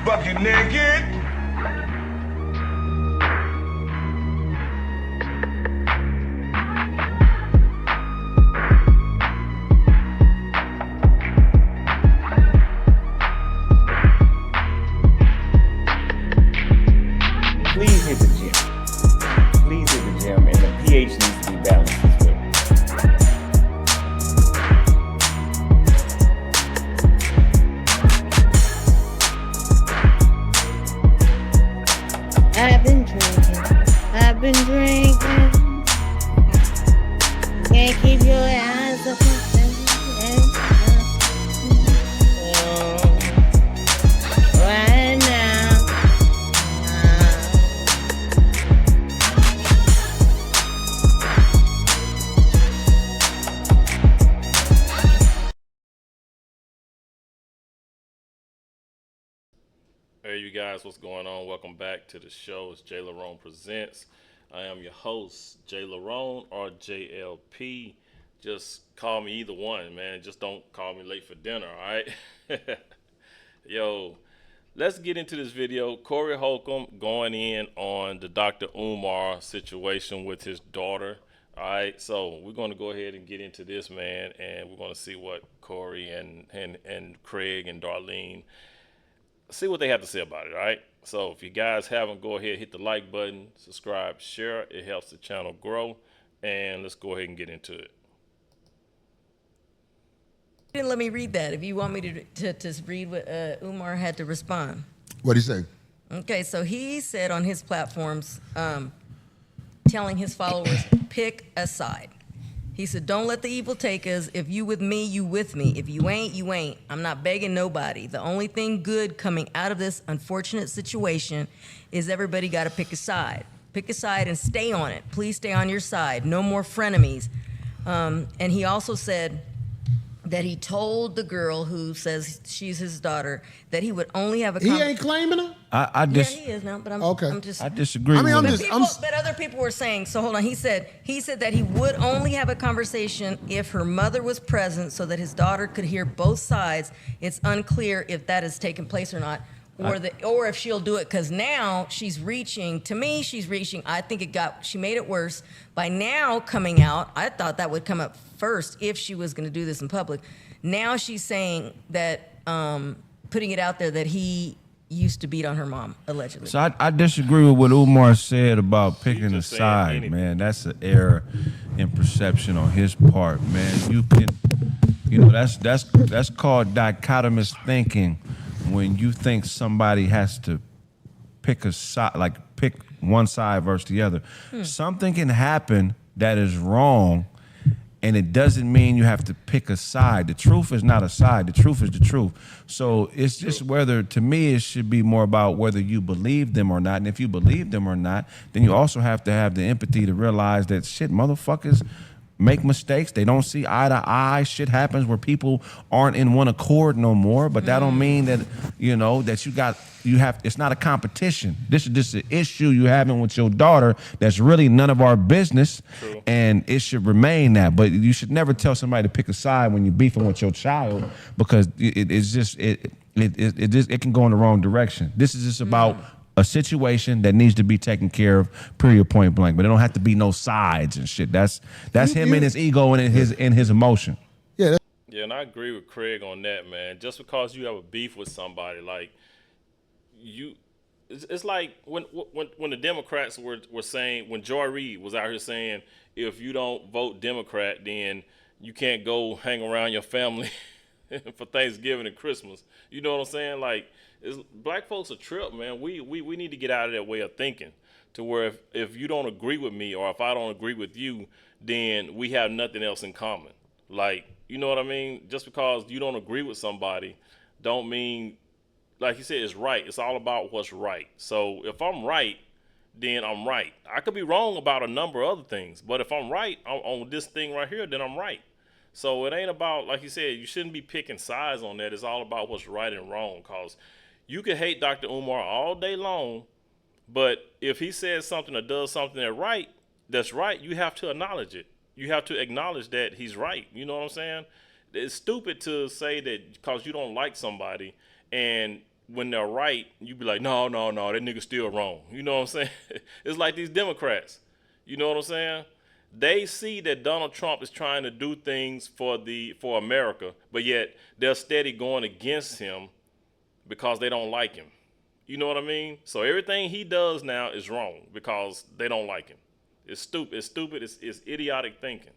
Bucket naked. Please hit the gym. Please hit the gym, and the pH needs to be balanced as well. I've been drinking. Can't keep your eyes open. Right now. Hey, you guys, what's going on? Welcome back to the show. It's JLerone Presents. I am your host, JLerone or JLP. Just call me either one, man. Just don't call me late for dinner, all right? Yo, let's get into this video. Corey Holcomb going in on the Dr. Umar situation with his daughter. All right, so we're going to go ahead and get into this, man, and we're going to see what Corey and Craig and Darlene, see what they have to say about it, all right? So if you guys haven't, go ahead, hit the like button, subscribe, share. It helps the channel grow, and let's go ahead and get into it. Didn't let me read that. If you want me to read what Umar had to respond. What'd he say? Okay, so he said on his platforms, telling his followers, pick a side. He said, don't let the evil take us. If you with me, you with me. If you ain't, you ain't. I'm not begging nobody. The only thing good coming out of this unfortunate situation is everybody got to pick a side. Pick a side and stay on it. Please stay on your side. No more frenemies. And he also said that he told the girl who says she's his daughter that he would only have a He ain't claiming her? Yeah, he is now, but I'm just... I disagree I mean, with him. But other people were saying, so hold on, he said that he would only have a conversation if her mother was present so that his daughter could hear both sides. It's unclear if that has taken place or not, or if she'll do it, because now she's reaching, I think she made it worse. By now coming out, I thought that would come up first if she was going to do this in public. Now she's saying that, putting it out there that he used to beat on her mom, allegedly. So I disagree with what Umar said about picking a side, man. That's an error in perception on his part, man. You can, that's called dichotomous thinking, when you think somebody has to pick a side, like pick one side versus the other. Something can happen that is wrong, and it doesn't mean you have to pick a side. The truth is not a side. The truth is the truth. So it's just whether, to me, it should be more about whether you believe them or not. And if you believe them or not, then you also have to have the empathy to realize that shit, motherfuckers make mistakes. They don't see eye to eye. Shit happens where people aren't in one accord no more. But that don't mean that, that it's not a competition. This is just an issue you having with your daughter that's really none of our business. True. And it should remain that. But you should never tell somebody to pick a side when you're beefing with your child, because it can go in the wrong direction. This is just about a situation that needs to be taken care of, period, point blank. But it don't have to be no sides and shit. That's him and his ego and his emotion. Yeah, and I agree with Craig on that, man. Just because you have a beef with somebody, like it's like when the Democrats were saying, when Joy Reid was out here saying, if you don't vote Democrat, then you can't go hang around your family for Thanksgiving and Christmas. You know what I'm saying? Like, black folks are trip, man. We need to get out of that way of thinking, to where if you don't agree with me, or if I don't agree with you, then we have nothing else in common. Like, you know what I mean? Just because you don't agree with somebody, don't mean, like he said, it's right. It's all about what's right. So if I'm right, then I'm right. I could be wrong about a number of other things, but if I'm right on this thing right here, then I'm right. So it ain't about, like you said, you shouldn't be picking sides on that. It's all about what's right and wrong, because you can hate Dr. Umar all day long, but if he says something or does something that's right, you have to acknowledge it. You have to acknowledge that he's right. You know what I'm saying? It's stupid to say that because you don't like somebody, and when they're right, you be like, no, that nigga's still wrong. You know what I'm saying? It's like these Democrats. You know what I'm saying? They see that Donald Trump is trying to do things for America, but yet they're steady going against him because they don't like him. You know what I mean? So everything he does now is wrong because they don't like him. It's stupid. It's idiotic thinking.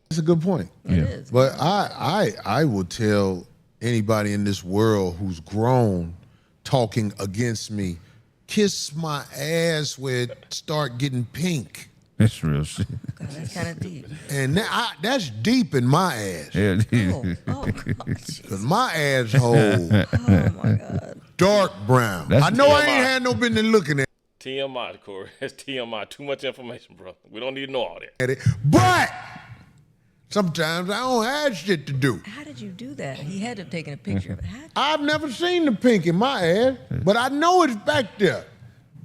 That's a good point. It is. But I will tell anybody in this world who's grown talking against me, kiss my ass where it start getting pink. That's real shit. God, that's kind of deep. And that's deep in my ass. Yeah, Oh, Because my asshole, oh my God. dark brown. That's I know I TMI. ain't had no business looking TMI, Corey. That's TMI. Too much information, bro. We don't need to know all that. at it. But sometimes I don't have shit to do. How did you do that? He had to have taken a picture of it. I've never seen the pink in my ass, but I know it's back there.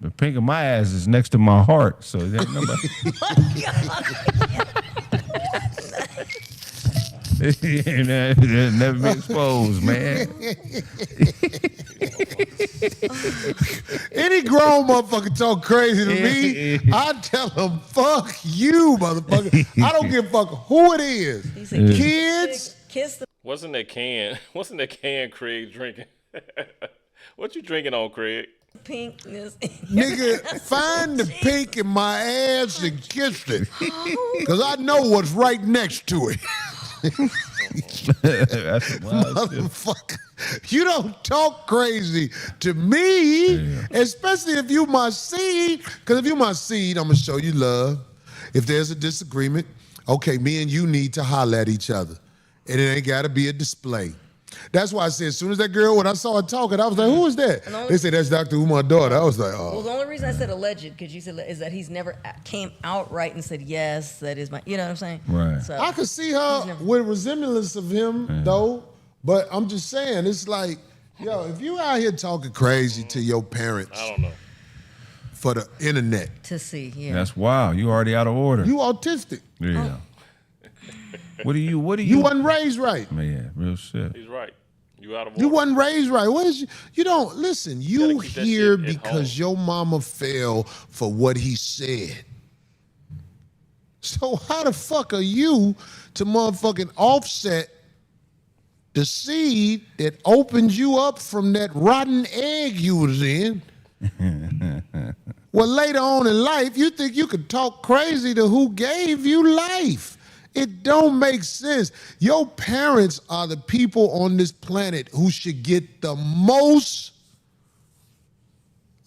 the pink of my ass is next to my heart, so that nobody. It'll never be exposed, man. Any grown motherfucker talk crazy to me, I tell them, fuck you, motherfucker. I don't give a fuck who it is. He said, Kids, kiss the Wasn't that can Craig drinking? What you drinking on, Craig? pinkness. nigga, find the pink in my ass and kiss it. Because I know what's right next to it. That's wild shit. Motherfucker, you don't talk crazy to me, especially if you my seed. Because if you my seed, I'm going to show you love. If there's a disagreement, okay, me and you need to holler at each other. And it ain't got to be a display. That's why I said, as soon as that girl, when I saw her talking, I was like, who is that? They said, that's Dr. Umar's daughter. I was like, Well, oh. the only reason I said alleged, because you said, is that he's never came out right and said, yes, that is my, you know what I'm saying? Right. So, I could see her with resemblance of him, though. But I'm just saying, it's like, yo, if you out here talking crazy to your parents I don't know. for the internet, to see, yeah. That's wild. You already out of order. you autistic. Yeah. What do you? You wasn't raised right. Man, real shit. He's right. You out of You order. wasn't raised right. What is you don't listen. You gotta keep that here shit at because your mama fell for what he said. So how the fuck are you to motherfucking offset the seed that opened you up from that rotten egg you was in? Well, later on in life, you think you could talk crazy to who gave you life. It don't make sense. Your parents are the people on this planet who should get the most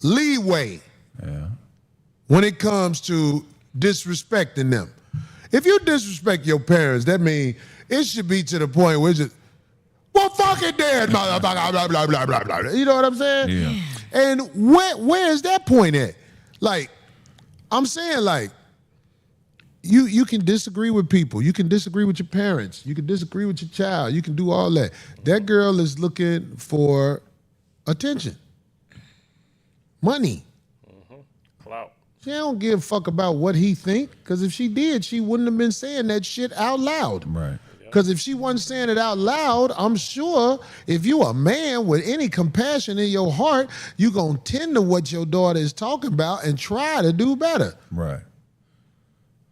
leeway when it comes to disrespecting them. If you disrespect your parents, that means it should be to the point where it's just, well, fuck it then, blah, blah, blah, blah, blah, blah, blah. You know what I'm saying? Yeah. And where is that point at? Like, I'm saying, like, you can disagree with people. You can disagree with your parents. You can disagree with your child. You can do all that. That girl is looking for attention, money. Clout. She don't give a fuck about what he think, because if she did, she wouldn't have been saying that shit out loud. Right. Because if she wasn't saying it out loud, I'm sure if you a man with any compassion in your heart, you going to tend to what your daughter is talking about and try to do better. Right.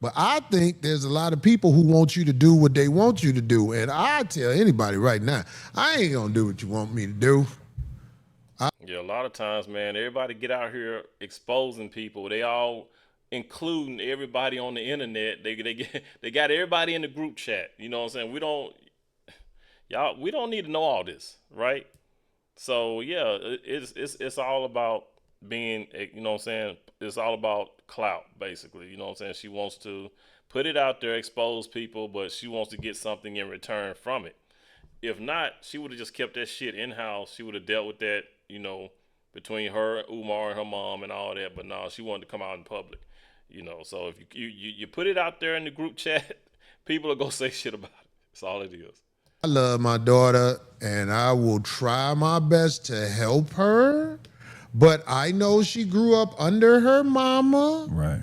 But I think there's a lot of people who want you to do what they want you to do. And I tell anybody right now, I ain't going to do what you want me to do. Yeah, a lot of times, man, everybody get out here exposing people. They all including everybody on the internet. They got everybody in the group chat. You know what I'm saying? We don't need to know all this, right? So yeah, it's all about being, you know what I'm saying? It's all about clout, basically. You know what I'm saying? She wants to put it out there, expose people, but she wants to get something in return from it. if not, she would have just kept that shit in house. She would have dealt with that, between her, Umar, and her mom, and all that. But no, she wanted to come out in public, So if you put it out there in the group chat, people are gonna say shit about it. That's all it is. I love my daughter, and I will try my best to help her. But I know she grew up under her mama. Right.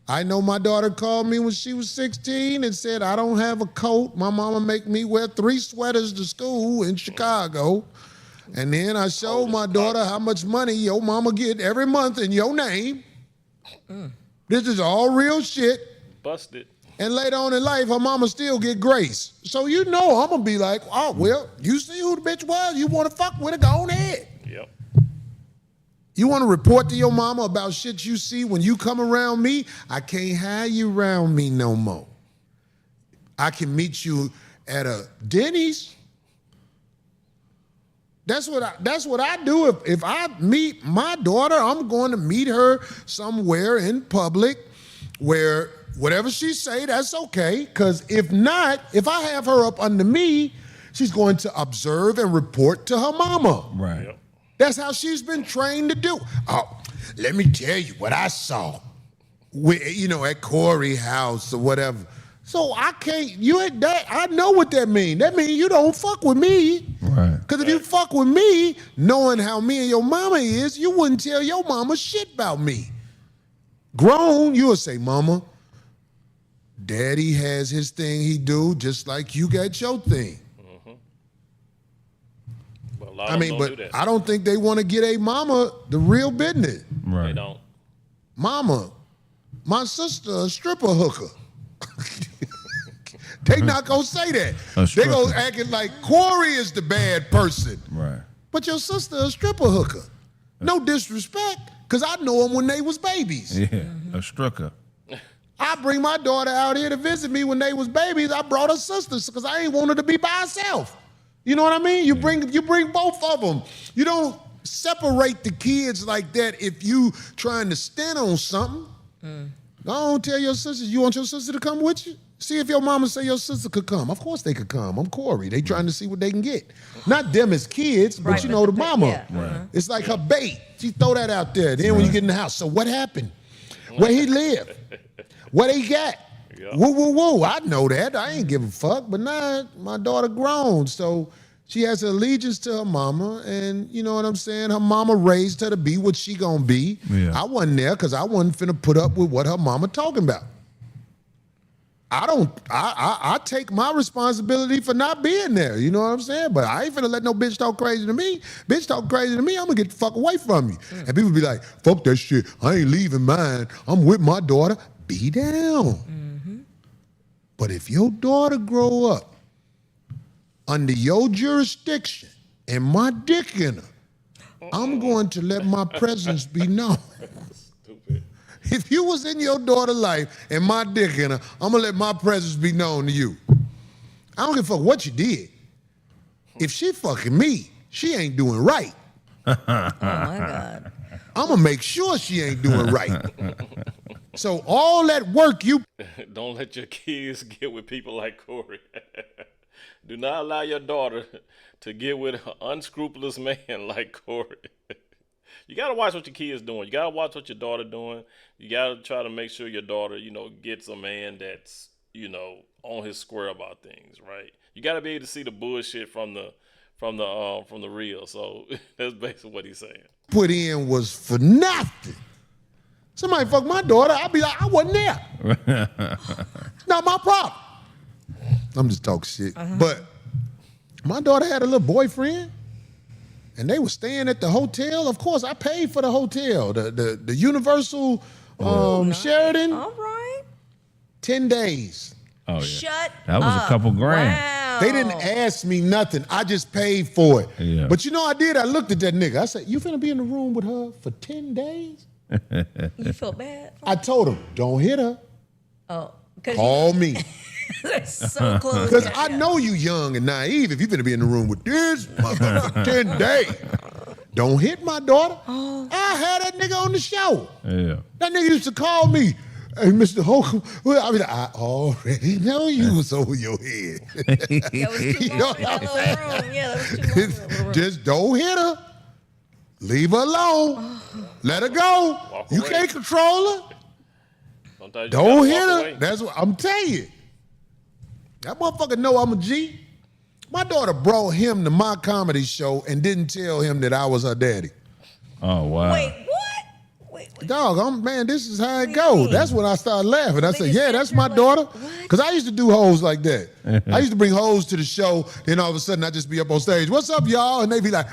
I know my daughter called me when she was 16 and said, I don't have a coat. My mama make me wear 3 sweaters to school in Chicago. And then I showed my daughter how much money your mama get every month in your name. This is all real shit. Busted. And later on in life, her mama still get grace. So I'm going to be like, oh, well, you see who the bitch was? You want to fuck with her? Go on ahead. Yep. You want to report to your mama about shit you see when you come around me? I can't have you around me no more. I can meet you at a Denny's. That's what I do. If I meet my daughter, I'm going to meet her somewhere in public where whatever she say, that's okay. Because if not, if I have her up under me, she's going to observe and report to her mama. Right. Yep. That's how she's been trained to do. Oh, let me tell you what I saw, at Corey house or whatever. So I can't. I know what that means. That means you don't fuck with me. Right. Because if you fuck with me, knowing how me and your mama is, you wouldn't tell your mama shit about me. Grown, you would say, Mama, Daddy has his thing he do, just like you got your thing. But I don't think they want to get a mama the real business. Right. They don't. Mama, my sister a stripper hooker. They not gonna say that. They gonna acting like Corey is the bad person. Right. But your sister a stripper hooker. No disrespect, because I know them when they was babies. Yeah, a strooker. I bring my daughter out here to visit me when they was babies. I brought her sisters because I ain't want her to be by herself. You know what I mean? You bring both of them. You don't separate the kids like that if you trying to stand on something. Don't tell your sisters, you want your sister to come with you? See if your mama say your sister could come. Of course they could come. I'm Corey. They trying to see what they can get. Not them as kids, but Right, the mama. yeah. Right. It's like her bait. She throw that out there. Then when you get in the house, so what happened? Where he live? What he got? Yep. Woo, woo, woo. I know that. I ain't give a fuck. But now my daughter grown, so she has allegiance to her mama, and you know what I'm saying? Her mama raised her to be what she gonna be. Yeah. I wasn't there because I wasn't finna put up with what her mama talking about. I take my responsibility for not being there, you know what I'm saying? But I ain't finna let no bitch talk crazy to me. Bitch talk crazy to me, I'm gonna get the fuck away from you. And people be like, fuck that shit, I ain't leaving mine. I'm with my daughter. Be down. But if your daughter grow up under your jurisdiction and my dick in her, I'm going to let my presence be known. Stupid. If you was in your daughter's life and my dick in her, I'm gonna let my presence be known to you. I don't give a fuck what you did. If she fucking me, she ain't doing right. Oh my God. I'm gonna make sure she ain't doing right. So all that work you Don't let your kids get with people like Corey. Do not allow your daughter to get with an unscrupulous man like Corey. You got to watch what your kids doing. You got to watch what your daughter doing. You got to try to make sure your daughter, gets a man that's, on his square about things, right? You got to be able to see the bullshit from the real. So that's basically what he's saying. put in was for nothing. Somebody fuck my daughter, I'd be like, I wasn't there. Not my problem. I'm just talking shit. But my daughter had a little boyfriend, and they were staying at the hotel. Of course, I paid for the hotel, the Universal Sheridan. All right. 10 days. Oh yeah. Shut That was up. a couple grand. Wow. They didn't ask me nothing. I just paid for it. Yeah. But you know I did? I looked at that nigga. I said, you finna be in the room with her for 10 days? You feel bad? I told him, don't hit her. Oh, because Call me. they're so close. Because I know you young and naive if you finna be in the room with this motherfucker for 10 days. Don't hit my daughter. I had that nigga on the show. Yeah. That nigga used to call me, Hey, Mr. Holcomb, well, I mean, I already know you was over your head. That was too You know long what in that I'm saying? little room. Yeah, that was too long in that little room. Just don't hit her. Leave her alone. Let her go. Walk You away. can't control her. Sometimes you Don't gotta hit walk her. away. That's what I'm telling you. That motherfucker know I'm a G. My daughter brought him to my comedy show and didn't tell him that I was her daddy. Oh wow. Wait, what? Wait. Dog, man, this is how it What do you goes. mean? That's when I started laughing. I said, Biggest yeah, that's picture, my like, daughter. what? Because I used to do hoes like that. I used to bring hoes to the show, then all of a sudden I just be up on stage, what's up, y'all? And they be like,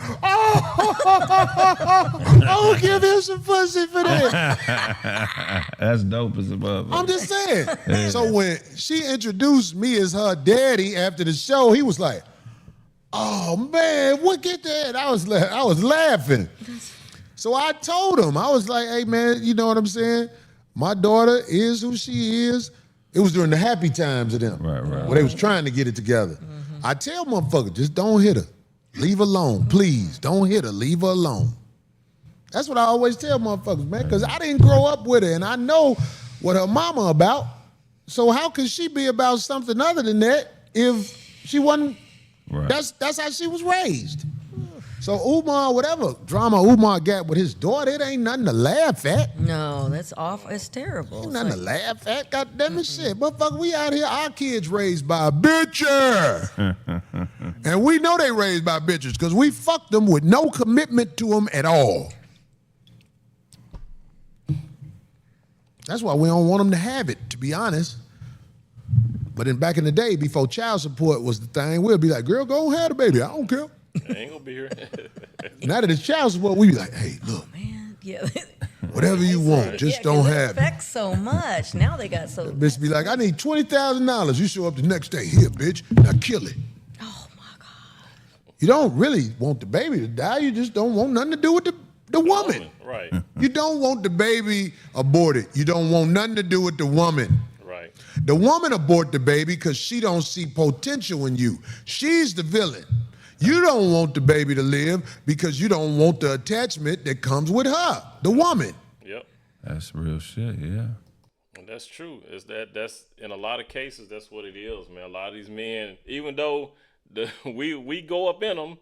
oh, give him some pussy for that. That's dope as a motherfucker. I'm just saying. So when she introduced me as her daddy after the show, he was like, oh man, look at that. I was laughing. So I told him, I was like, hey man, you know what I'm saying? My daughter is who she is. It was during the happy times of them. Right. Where they was trying to get it together. I tell motherfuckers, just don't hit her. Leave her alone, please. Don't hit her, leave her alone. That's what I always tell motherfuckers, man, because I didn't grow up with her and I know what her mama about. So how could she be about something other than that if she wasn't? Right. That's how she was raised. So Umar, whatever drama Umar got with his daughter, it ain't nothing to laugh at. No, that's awful. It's terrible. Ain't It's nothing like, to laugh at. God damn it, shit. Motherfucker, we out here, our kids raised by a bitcher. And we know they raised by bitches because we fucked them with no commitment to them at all. That's why we don't want them to have it, to be honest. But then back in the day, before child support was the thing, we'll be like, girl, go and have the baby. I don't care. I ain't gonna be here. Now that it's child support, we be like, hey, look, man, yeah. whatever you want, just Yeah, 'cause don't it have it. affects so much. Now they got so. Bitch be like, I need $20,000. You show up the next day. Here, bitch. Now kill it. Oh my God. You don't really want the baby to die. You just don't want nothing to do with the woman. Right. You don't want the baby aborted. You don't want nothing to do with the woman. Right. The woman abort the baby because she don't see potential in you. She's the villain. You don't want the baby to live because you don't want the attachment that comes with her, the woman. Yep. That's real shit, yeah. And that's true. That's in a lot of cases that's what it is, man. A lot of these men, even though we go up in them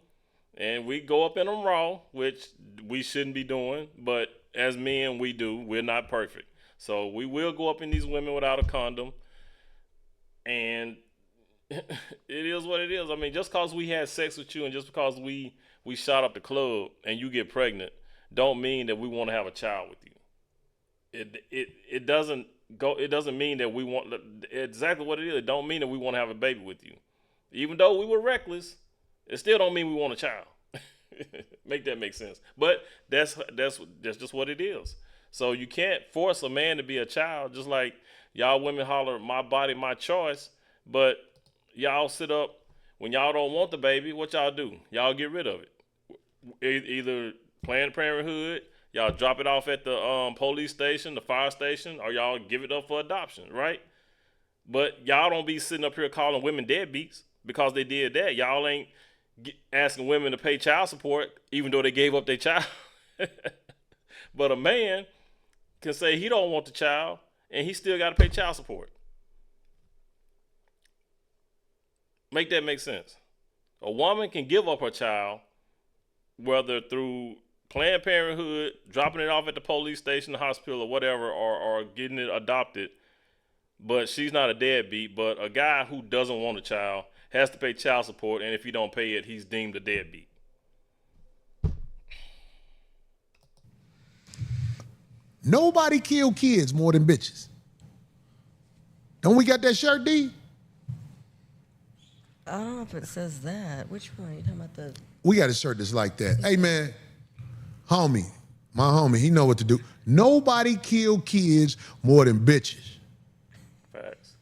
and we go up in them raw, which we shouldn't be doing, but as men we do. We're not perfect, so we will go up in these women without a condom, and it is what it is. I mean, just because we had sex with you and just because we shot up the club and you get pregnant, don't mean that we want to have a child with you. It doesn't go. It doesn't mean that we want exactly what it is. It don't mean that we want to have a baby with you. Even though we were reckless, it still don't mean we want a child. Make that make sense. But that's just what it is. So you can't force a man to be a child. Just like y'all women holler, "My body, my choice," but y'all sit up when y'all don't want the baby. What y'all do? Y'all get rid of it. Either Planned Parenthood, y'all drop it off at the police station, the fire station, or y'all give it up for adoption, right? But y'all don't be sitting up here calling women deadbeats because they did that. Y'all ain't asking women to pay child support even though they gave up their child. But a man can say he don't want the child and he still got to pay child support. Make that make sense. A woman can give up her child, whether through Planned Parenthood, dropping it off at the police station, the hospital, or whatever, or getting it adopted, but she's not a deadbeat. But a guy who doesn't want a child has to pay child support, and if he don't pay it, he's deemed a deadbeat. Nobody kill kids more than bitches. Don't we got that shirt, D? I don't know if it says that. Which one? You talking about the? We got a shirt that's like that. Hey, man, homie, my homie, he know what to do. Nobody kill kids more than bitches. Facts.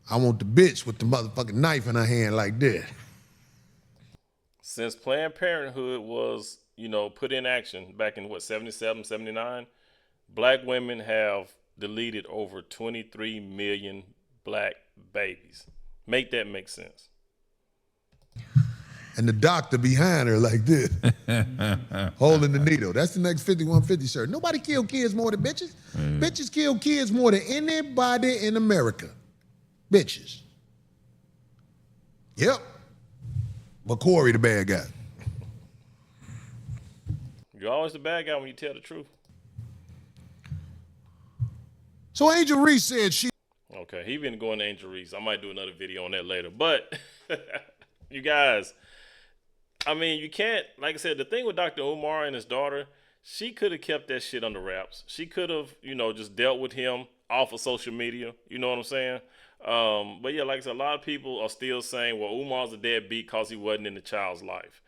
I want the bitch with the motherfucking knife in her hand like that. Since Planned Parenthood was, put in action back in 77, 79, black women have deleted over 23 million black babies. Make that make sense. and the doctor behind her like this, holding the needle. That's the next 5150 shirt. Nobody kill kids more than bitches. Bitches kill kids more than anybody in America. Bitches. Yep. But Corey the bad guy. You're always the bad guy when you tell the truth. So Angel Reese said she... Okay, he been going to Angel Reese. I might do another video on that later. But, you guys, I mean, you can't, like I said, the thing with Dr. Umar and his daughter, she could have kept that shit under wraps. She could have, just dealt with him off of social media. You know what I'm saying? But yeah, like I said, a lot of people are still saying, well, Umar's a deadbeat because he wasn't in the child's life.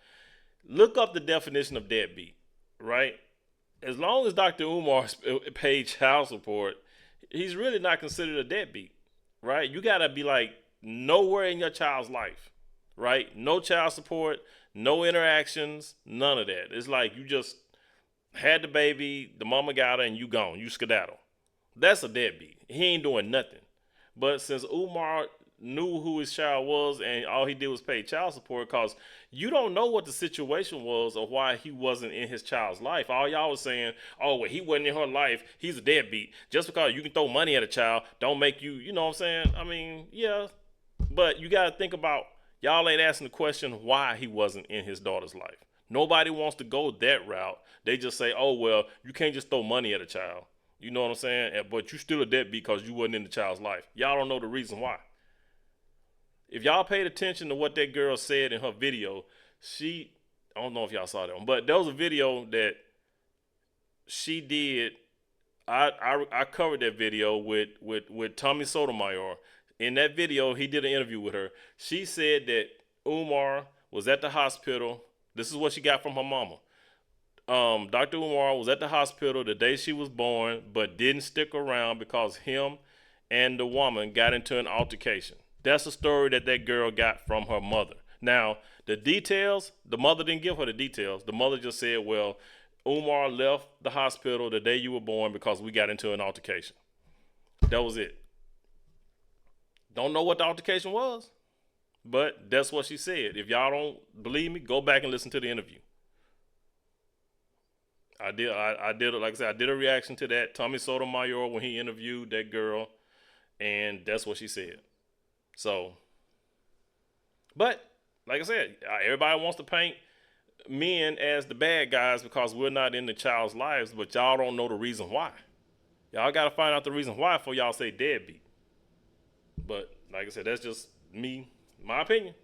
Look up the definition of deadbeat, right? As long as Dr. Umar paid child support, he's really not considered a deadbeat, right? You got to be like nowhere in your child's life, right? No child support, no interactions, none of that. It's like you just had the baby, the mama got her, and you gone. You skedaddle. That's a deadbeat. He ain't doing nothing. But since Umar knew who his child was and all he did was pay child support, because you don't know what the situation was or why he wasn't in his child's life. All y'all was saying, oh, well, he wasn't in her life, he's a deadbeat. Just because you can throw money at a child don't make you, you know what I'm saying? I mean, yeah. But you got to think about, y'all ain't asking the question why he wasn't in his daughter's life. Nobody wants to go that route. They just say, oh, well, you can't just throw money at a child. You know what I'm saying? But you still a deadbeat because you wasn't in the child's life. Y'all don't know the reason why. If y'all paid attention to what that girl said in her video, I don't know if y'all saw that one, but there was a video that she did. I covered that video with Tommy Sotomayor. In that video, he did an interview with her. She said that Umar was at the hospital. This is what she got from her mama. Dr. Umar was at the hospital the day she was born, but didn't stick around because him and the woman got into an altercation. That's a story that girl got from her mother. Now, the details, the mother didn't give her the details. The mother just said, well, Umar left the hospital the day you were born because we got into an altercation. That was it. Don't know what the altercation was, but that's what she said. If y'all don't believe me, go back and listen to the interview. I did, like I said, I did a reaction to that. Tommy Sotomayor when he interviewed that girl, and that's what she said. So, but like I said, everybody wants to paint men as the bad guys because we're not in the child's lives, but y'all don't know the reason why. Y'all got to find out the reason why before y'all say deadbeat. But like I said, that's just me, my opinion.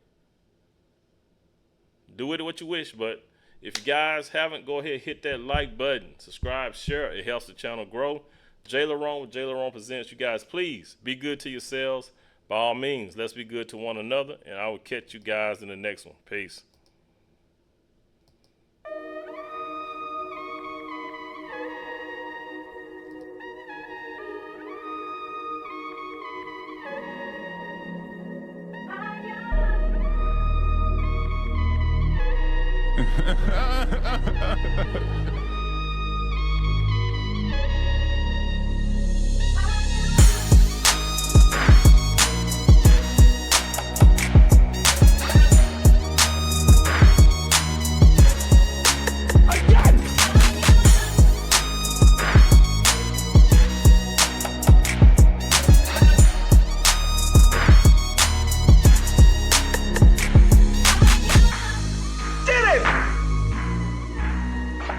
Do with it what you wish, but if you guys haven't, go ahead, hit that like button, subscribe, share. It helps the channel grow. JLerone with JLerone Presents. You guys, please be good to yourselves. By all means, let's be good to one another, and I will catch you guys in the next one. Peace.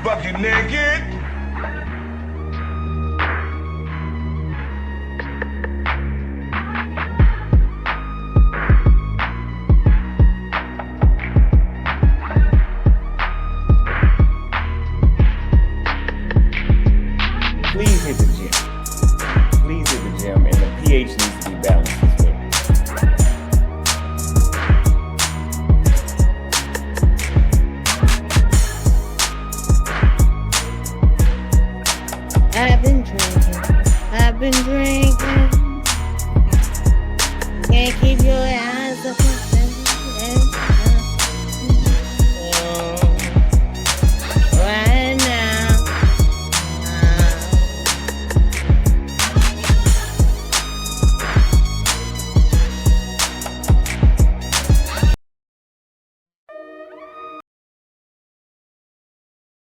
Buck you naked.